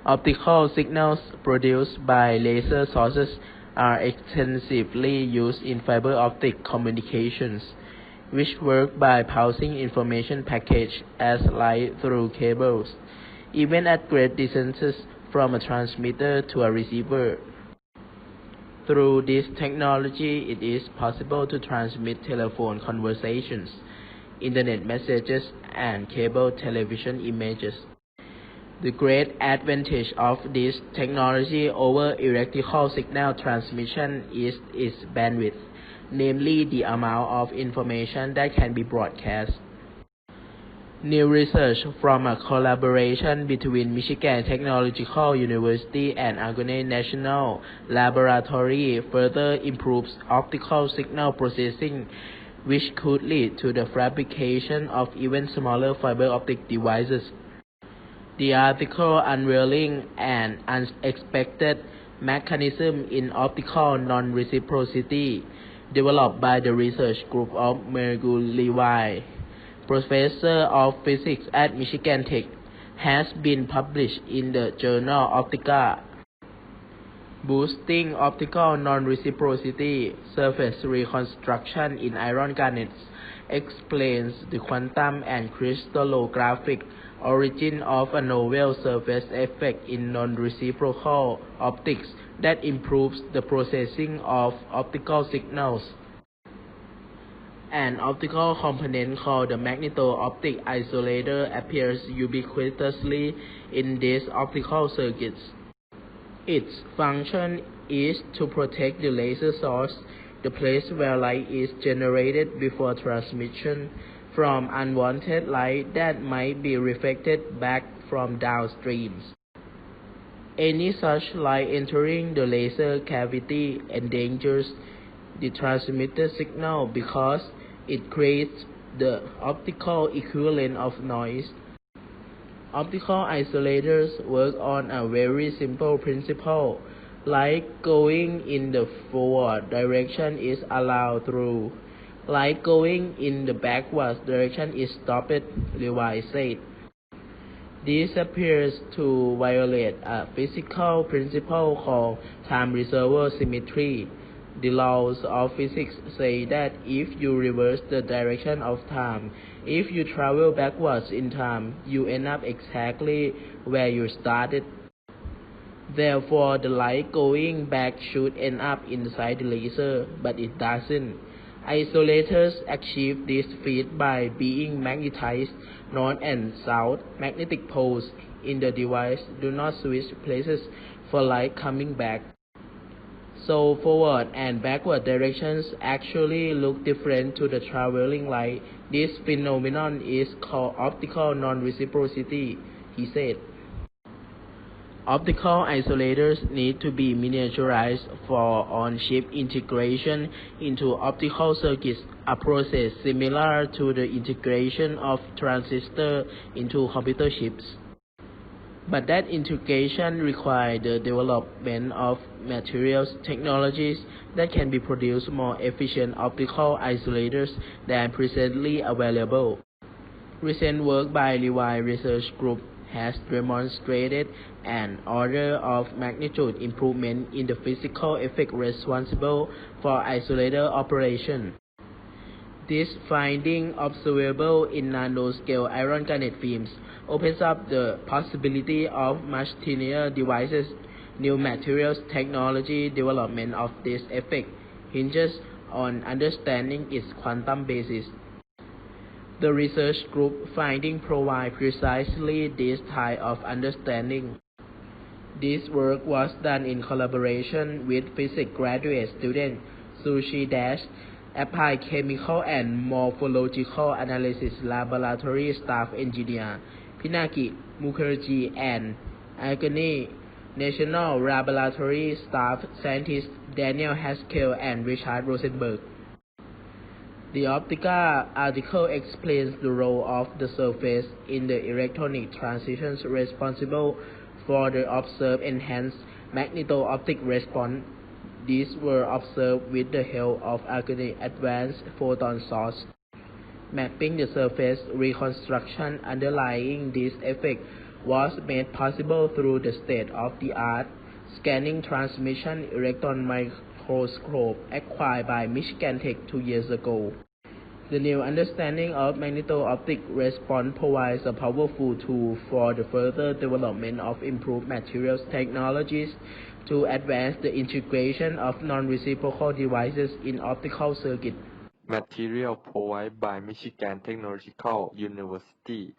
Optical signals produced by laser sources are extensively used in fiber optic communications, which work by passing information package as light through cables, even at great distances from a transmitter to a receiver. Through this technology, it is possible to transmit telephone conversations, internet messages, and cable television images. The great advantage of this technology over electrical signal transmission is its bandwidth, namely the amount of information that can be broadcast. New research from a collaboration between Michigan Technological University and Argonne National Laboratory further improves optical signal processing, which could lead to the fabrication of even smaller fiber optic devices. The article unveiling an unexpected mechanism in optical non-reciprocity developed by the research group of Mergul Levi, professor of physics at Michigan Tech, has been published in the journal Optica. Boosting optical non-reciprocity surface reconstruction in iron garnets explains the quantum and crystallographic origin of a novel surface effect in non-reciprocal optics that improves the processing of optical signals. An optical component called the magneto-optic isolator appears ubiquitously in these optical circuits. Its function is to protect the laser source, the place where light is generated before transmission, from unwanted light that might be reflected back from downstreams. Any such light entering the laser cavity endangers the transmitted signal because it creates the optical equivalent of noise. Optical isolators work on a very simple principle. Light going in the forward direction is allowed through. Light going in the backward direction is stopped, Levi said. This appears to violate a physical principle called time-reservoir symmetry. The laws of physics say that if you reverse the direction of time, if you travel backwards in time, you end up exactly where you started. Therefore, the light going back should end up inside the laser, but it doesn't. Isolators achieve this feat by being magnetized. North and south magnetic poles in the device do not switch places for light coming back. So forward and backward directions actually look different to the traveling light. This phenomenon is called optical non-reciprocity, he said. Optical isolators need to be miniaturized for on-chip integration into optical circuits, a process similar to the integration of transistors into computer chips. But that integration requires the development of materials technologies that can be produce more efficient optical isolators than presently available. Recent work by Levi Research Group has demonstrated an order of magnitude improvement in the physical effect responsible for isolator operation. This finding, observable in nanoscale iron garnet films, opens up the possibility of much thinner devices. New materials technology development of this effect hinges on understanding its quantum basis. The research group finding provide precisely this type of understanding. This work was done in collaboration with physics graduate student Sushi Dash, Applied Chemical and Morphological Analysis Laboratory staff engineer Pinaki Mukherjee, and Argonne National Laboratory staff scientists Daniel Haskell and Richard Rosenberg. The Optica article explains the role of the surface in the electronic transitions responsible for the observed enhanced magneto-optic response. These were observed with the help of Argonne advanced photon source. Mapping the surface reconstruction underlying this effect was made possible through the state-of-the-art scanning transmission electron microscope acquired by Michigan Tech 2 years ago. The new understanding of magneto-optic response provides a powerful tool for the further development of improved materials technologies to advance the integration of non-reciprocal devices in optical circuits. Material provided by Michigan Technological University